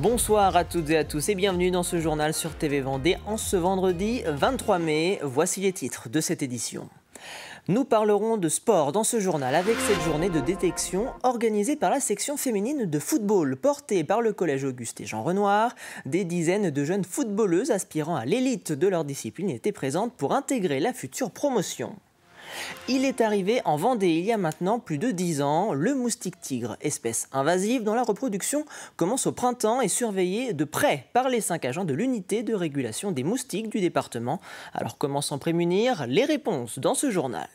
Bonsoir à toutes et à tous et bienvenue dans ce journal sur TV Vendée en ce vendredi 23 mai. Voici les titres de cette édition. Nous parlerons de sport dans ce journal avec cette journée de détection organisée par la section féminine de football portée par le collège Auguste et Jean Renoir. Des dizaines de jeunes footballeuses aspirant à l'élite de leur discipline étaient présentes pour intégrer la future promotion. Il est arrivé en Vendée il y a maintenant plus de 10 ans. Le moustique tigre, espèce invasive dont la reproduction commence au printemps, est surveillée de près par les 5 agents de l'unité de régulation des moustiques du département. Alors comment s'en prémunir? Les réponses dans ce journal.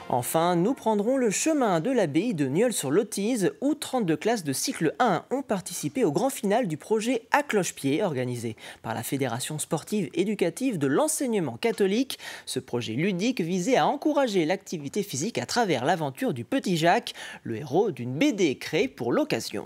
Enfin, nous prendrons le chemin de l'abbaye de Nieul-sur-Lotise où 32 classes de cycle 1 ont participé au grand final du projet À Cloche-Pied organisé par la Fédération sportive éducative de l'enseignement catholique. Ce projet ludique visait à encourager l'activité physique à travers l'aventure du petit Jacques, le héros d'une BD créée pour l'occasion.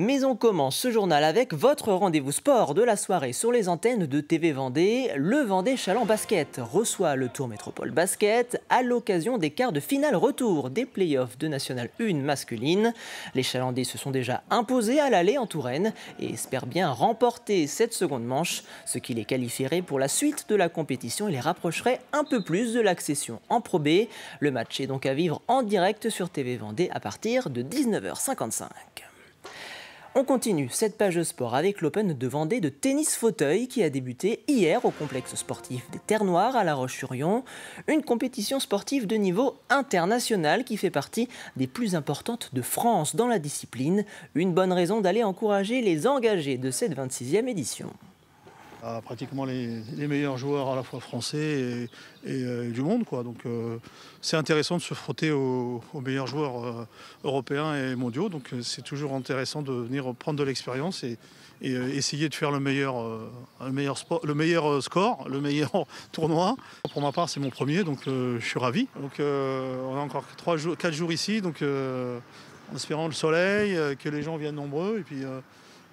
Mais on commence ce journal avec votre rendez-vous sport de la soirée sur les antennes de TV Vendée. Le Vendée Chaland Basket reçoit le Tour Métropole Basket à l'occasion des quarts de finale retour des playoffs de National 1 masculine. Les Chalandais se sont déjà imposés à l'aller en Touraine et espèrent bien remporter cette seconde manche, ce qui les qualifierait pour la suite de la compétition et les rapprocherait un peu plus de l'accession en Pro B. Le match est donc à vivre en direct sur TV Vendée à partir de 19h55. On continue cette page sport avec l'Open de Vendée de tennis fauteuil qui a débuté hier au complexe sportif des Terres Noires à La Roche-sur-Yon. Une compétition sportive de niveau international qui fait partie des plus importantes de France dans la discipline. Une bonne raison d'aller encourager les engagés de cette 26e édition. Pratiquement les meilleurs joueurs à la fois français et du monde, quoi. Donc c'est intéressant de se frotter aux meilleurs joueurs européens et mondiaux. Donc c'est toujours intéressant de venir prendre de l'expérience et essayer de faire le meilleur score, le meilleur tournoi. Pour ma part, c'est mon premier, donc je suis ravi. Donc on a encore 4 jours ici, donc en espérant le soleil, que les gens viennent nombreux et puis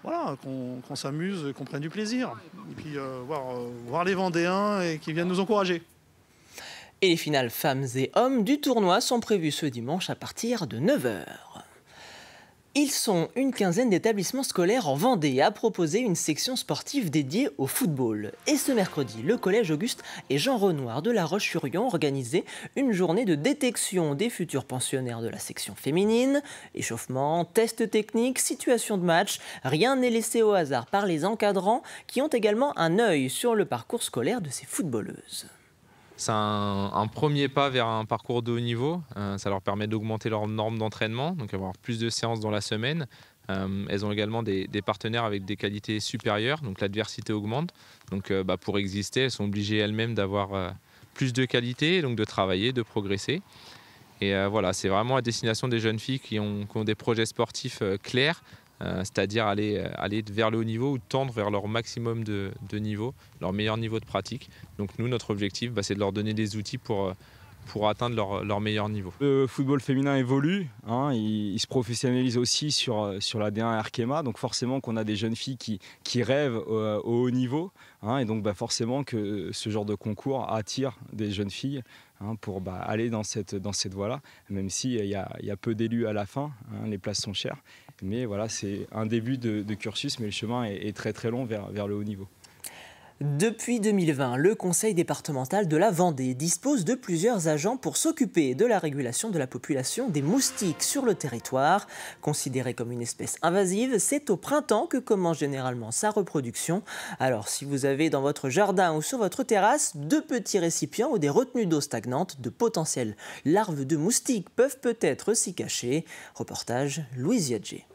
voilà, qu'on s'amuse, qu'on prenne du plaisir. Et puis voir les Vendéens et qui viennent nous encourager. Et les finales femmes et hommes du tournoi sont prévues ce dimanche à partir de 9h. Ils sont une quinzaine d'établissements scolaires en Vendée à proposer une section sportive dédiée au football. Et ce mercredi, le collège Auguste et Jean Renoir de La Roche-sur-Yon organisait une journée de détection des futurs pensionnaires de la section féminine. Échauffement, tests techniques, situation de match, rien n'est laissé au hasard par les encadrants qui ont également un œil sur le parcours scolaire de ces footballeuses. C'est un premier pas vers un parcours de haut niveau. Ça leur permet d'augmenter leurs normes d'entraînement, donc avoir plus de séances dans la semaine. Elles ont également des partenaires avec des qualités supérieures, donc l'adversité augmente. Donc pour exister, elles sont obligées elles-mêmes d'avoir plus de qualité, donc de travailler, de progresser. Et voilà, c'est vraiment à destination des jeunes filles qui ont des projets sportifs clairs, c'est-à-dire aller vers le haut niveau ou tendre vers leur maximum de niveau, leur meilleur niveau de pratique. Donc nous, notre objectif, c'est de leur donner des outils pour atteindre leur meilleur niveau. Le football féminin évolue, il se professionnalise aussi sur la D1 Arkema, donc forcément qu'on a des jeunes filles qui rêvent au haut niveau, et donc forcément que ce genre de concours attire des jeunes filles pour aller dans cette voie-là, même s'il y a peu d'élus à la fin, les places sont chères. Mais voilà, c'est un début de cursus, mais le chemin est très très long vers le haut niveau. Depuis 2020, le Conseil départemental de la Vendée dispose de plusieurs agents pour s'occuper de la régulation de la population des moustiques sur le territoire. Considérée comme une espèce invasive, c'est au printemps que commence généralement sa reproduction. Alors si vous avez dans votre jardin ou sur votre terrasse de petits récipients ou des retenues d'eau stagnantes, de potentielles larves de moustiques peuvent peut-être s'y cacher. Reportage Louise Yadjé.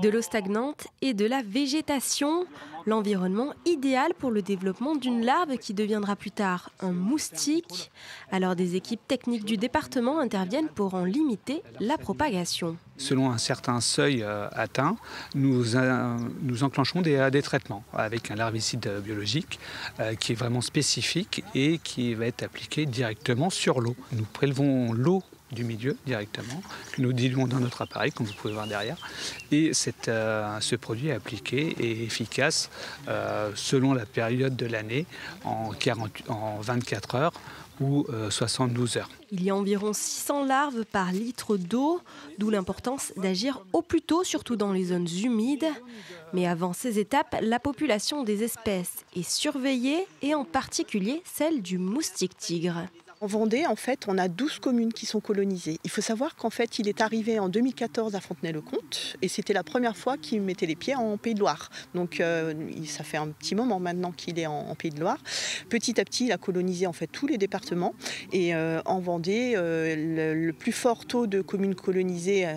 De l'eau stagnante et de la végétation, l'environnement idéal pour le développement d'une larve qui deviendra plus tard un moustique. Alors des équipes techniques du département interviennent pour en limiter la propagation. Selon un certain seuil atteint, nous enclenchons des traitements avec un larvicide biologique qui est vraiment spécifique et qui va être appliqué directement sur l'eau. Nous prélevons l'eau du milieu directement, que nous diluons dans notre appareil, comme vous pouvez voir derrière. Et ce produit appliqué est efficace selon la période de l'année, en 24 heures, ou 72 heures. Il y a environ 600 larves par litre d'eau, d'où l'importance d'agir au plus tôt, surtout dans les zones humides. Mais avant ces étapes, la population des espèces est surveillée et en particulier celle du moustique tigre. En Vendée, en fait, on a 12 communes qui sont colonisées. Il faut savoir qu'en fait, il est arrivé en 2014 à Fontenay-le-Comte et c'était la première fois qu'il mettait les pieds en Pays de Loire. Donc, ça fait un petit moment maintenant qu'il est en Pays de Loire. Petit à petit, il a colonisé en fait tous les départements. Et en Vendée, le plus fort taux de communes colonisées,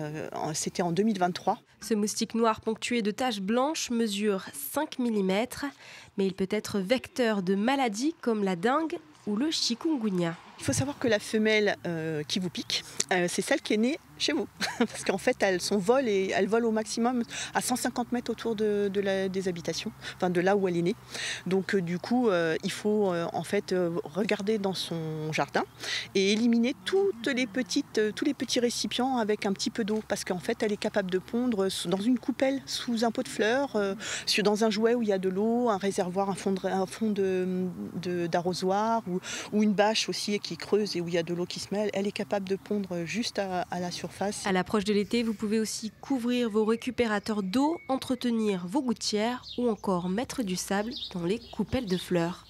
c'était en 2023. Ce moustique noir ponctué de taches blanches mesure 5 mm, mais il peut être vecteur de maladies comme la dengue ou le chikungunya. Il faut savoir que la femelle qui vous pique, c'est celle qui est née chez vous. Parce qu'en fait, elle vole au maximum à 150 mètres autour des habitations, enfin de là où elle est née. Donc du coup, il faut en fait regarder dans son jardin et éliminer tous les petits récipients avec un petit peu d'eau. Parce qu'en fait, elle est capable de pondre dans une coupelle, sous un pot de fleurs, dans un jouet où il y a de l'eau, un réservoir, un fond d'arrosoir ou une bâche aussi qui creuse et où il y a de l'eau qui se mêle. Elle est capable de pondre juste à la surface. À l'approche de l'été, vous pouvez aussi couvrir vos récupérateurs d'eau, entretenir vos gouttières ou encore mettre du sable dans les coupelles de fleurs.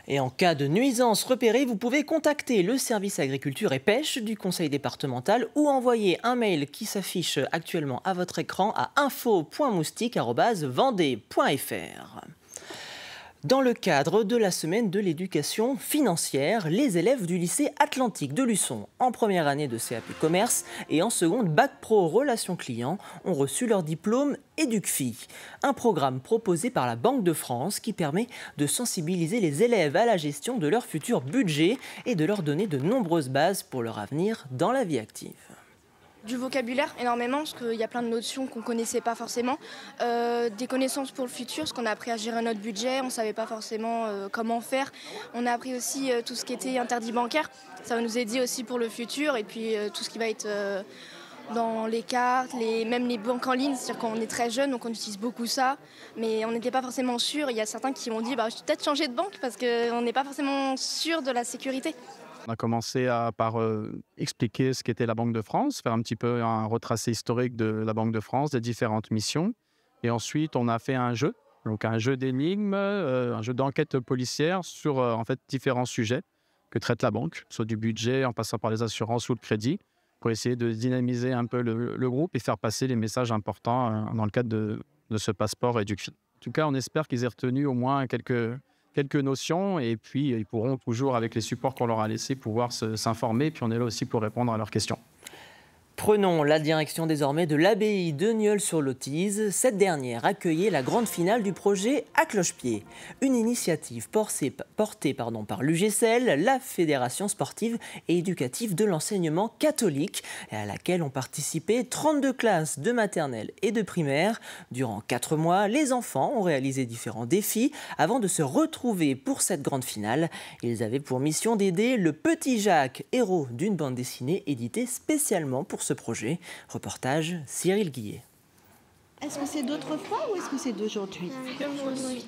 Et en cas de nuisance repérée, vous pouvez contacter le service agriculture et pêche du conseil départemental ou envoyer un mail qui s'affiche actuellement à votre écran à info.moustique@vendée.fr. Dans le cadre de la semaine de l'éducation financière, les élèves du lycée Atlantique de Luçon, en première année de CAP Commerce et en seconde Bac Pro Relations Clients, ont reçu leur diplôme EducFi, un programme proposé par la Banque de France qui permet de sensibiliser les élèves à la gestion de leur futur budget et de leur donner de nombreuses bases pour leur avenir dans la vie active. Du vocabulaire énormément, parce qu'il y a plein de notions qu'on ne connaissait pas forcément. Des connaissances pour le futur, parce qu'on a appris à gérer notre budget, on ne savait pas forcément comment faire. On a appris aussi tout ce qui était interdit bancaire, ça va nous aider aussi pour le futur. Et puis tout ce qui va être dans les cartes, même les banques en ligne, c'est-à-dire qu'on est très jeune, donc on utilise beaucoup ça. Mais on n'était pas forcément sûr. Il y a certains qui m'ont dit je vais peut-être changer de banque, parce qu'on n'est pas forcément sûr de la sécurité. On a commencé par expliquer ce qu'était la Banque de France, faire un petit peu un retracé historique de la Banque de France, des différentes missions. Et ensuite, on a fait un jeu, donc un jeu d'énigmes, un jeu d'enquête policière sur en fait, différents sujets que traite la banque, soit du budget en passant par les assurances ou le crédit, pour essayer de dynamiser un peu le groupe et faire passer les messages importants dans le cadre de ce passeport EducFi. En tout cas, on espère qu'ils aient retenu au moins quelques notions et puis ils pourront toujours, avec les supports qu'on leur a laissés, pouvoir s'informer. Et puis on est là aussi pour répondre à leurs questions. Prenons la direction désormais de l'abbaye de Nieul-sur-Lotise. Cette dernière accueillait la grande finale du projet À Cloche-Pied, une initiative portée par l'UGCL, la Fédération sportive et éducative de l'enseignement catholique, et à laquelle ont participé 32 classes de maternelle et de primaire. Durant 4 mois, les enfants ont réalisé différents défis avant de se retrouver pour cette grande finale. Ils avaient pour mission d'aider le petit Jacques, héros d'une bande dessinée éditée spécialement pour ce projet. Reportage Cyril Guillet. Est-ce que c'est d'autrefois ou est-ce que c'est d'aujourd'hui ?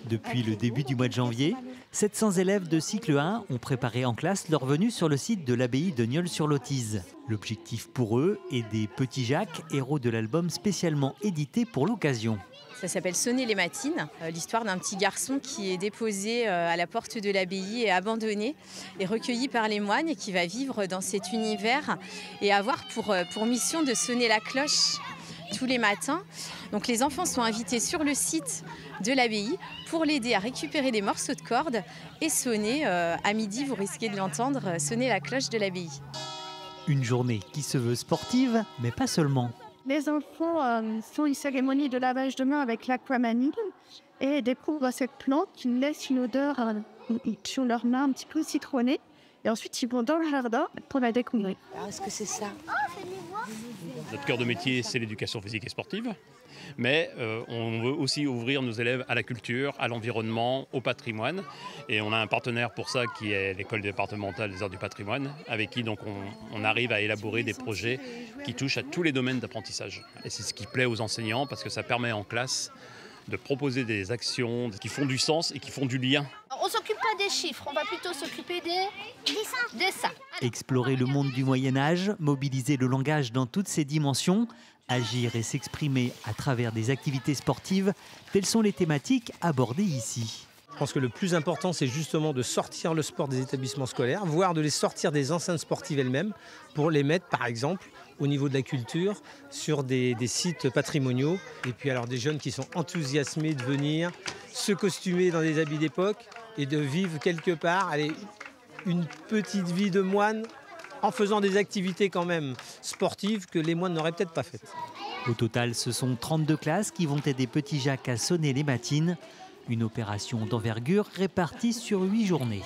Depuis le début du mois de janvier, 700 élèves de cycle 1 ont préparé en classe leur venue sur le site de l'abbaye de Nieul-sur-Lotise. L'objectif pour eux est des petits Jacques, héros de l'album spécialement édité pour l'occasion. Ça s'appelle Sonner les matines, l'histoire d'un petit garçon qui est déposé à la porte de l'abbaye et abandonné et recueilli par les moines et qui va vivre dans cet univers et avoir pour mission de sonner la cloche tous les matins. Donc les enfants sont invités sur le site de l'abbaye pour l'aider à récupérer des morceaux de corde et sonner. À midi, vous risquez de l'entendre, sonner la cloche de l'abbaye. Une journée qui se veut sportive, mais pas seulement. Les enfants font une cérémonie de lavage de mains avec l'aquamanine et découvrent cette plante qui laisse une odeur sur leurs mains un petit peu citronnée. Et ensuite, ils vont dans le jardin pour la découvrir. Alors, est-ce que c'est ça ? Notre cœur de métier, c'est l'éducation physique et sportive. Mais on veut aussi ouvrir nos élèves à la culture, à l'environnement, au patrimoine. Et on a un partenaire pour ça qui est l'école départementale des arts du patrimoine, avec qui donc on arrive à élaborer des projets qui touchent à tous les domaines d'apprentissage. Et c'est ce qui plaît aux enseignants parce que ça permet en classe de proposer des actions qui font du sens et qui font du lien. On ne s'occupe pas des chiffres, on va plutôt s'occuper des dessins. Explorer le monde du Moyen-Âge, mobiliser le langage dans toutes ses dimensions, agir et s'exprimer à travers des activités sportives, telles sont les thématiques abordées ici. Je pense que le plus important, c'est justement de sortir le sport des établissements scolaires, voire de les sortir des enceintes sportives elles-mêmes, pour les mettre, par exemple, au niveau de la culture, sur des sites patrimoniaux. Et puis alors des jeunes qui sont enthousiasmés de venir se costumer dans des habits d'époque et de vivre quelque part une petite vie de moine en faisant des activités quand même sportives que les moines n'auraient peut-être pas faites. Au total, ce sont 32 classes qui vont aider Petit Jacques à sonner les matines. Une opération d'envergure répartie sur 8 journées.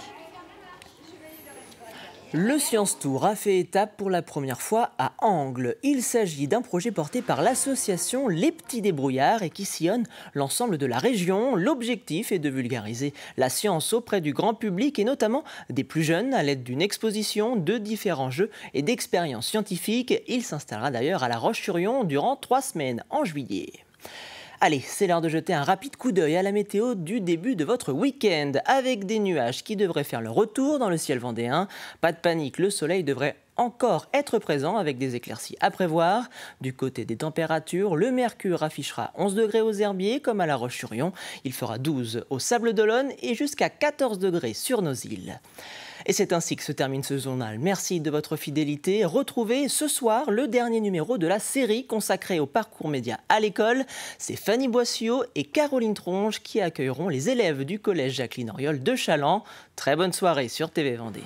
Le Science Tour a fait étape pour la première fois à Angles. Il s'agit d'un projet porté par l'association Les Petits Débrouillards et qui sillonne l'ensemble de la région. L'objectif est de vulgariser la science auprès du grand public et notamment des plus jeunes à l'aide d'une exposition de différents jeux et d'expériences scientifiques. Il s'installera d'ailleurs à La Roche-sur-Yon durant 3 semaines en juillet. Allez, c'est l'heure de jeter un rapide coup d'œil à la météo du début de votre week-end, avec des nuages qui devraient faire le retour dans le ciel vendéen. Pas de panique, le soleil devrait encore être présent avec des éclaircies à prévoir. Du côté des températures, le mercure affichera 11 degrés aux Herbiers comme à La Roche-sur-Yon. Il fera 12 au Sables-d'Olonne et jusqu'à 14 degrés sur nos îles. Et c'est ainsi que se termine ce journal. Merci de votre fidélité. Retrouvez ce soir le dernier numéro de la série consacrée au parcours média à l'école. C'est Fanny Boissiot et Caroline Tronge qui accueilleront les élèves du collège Jacqueline Auriol de Chaland. Très bonne soirée sur TV Vendée.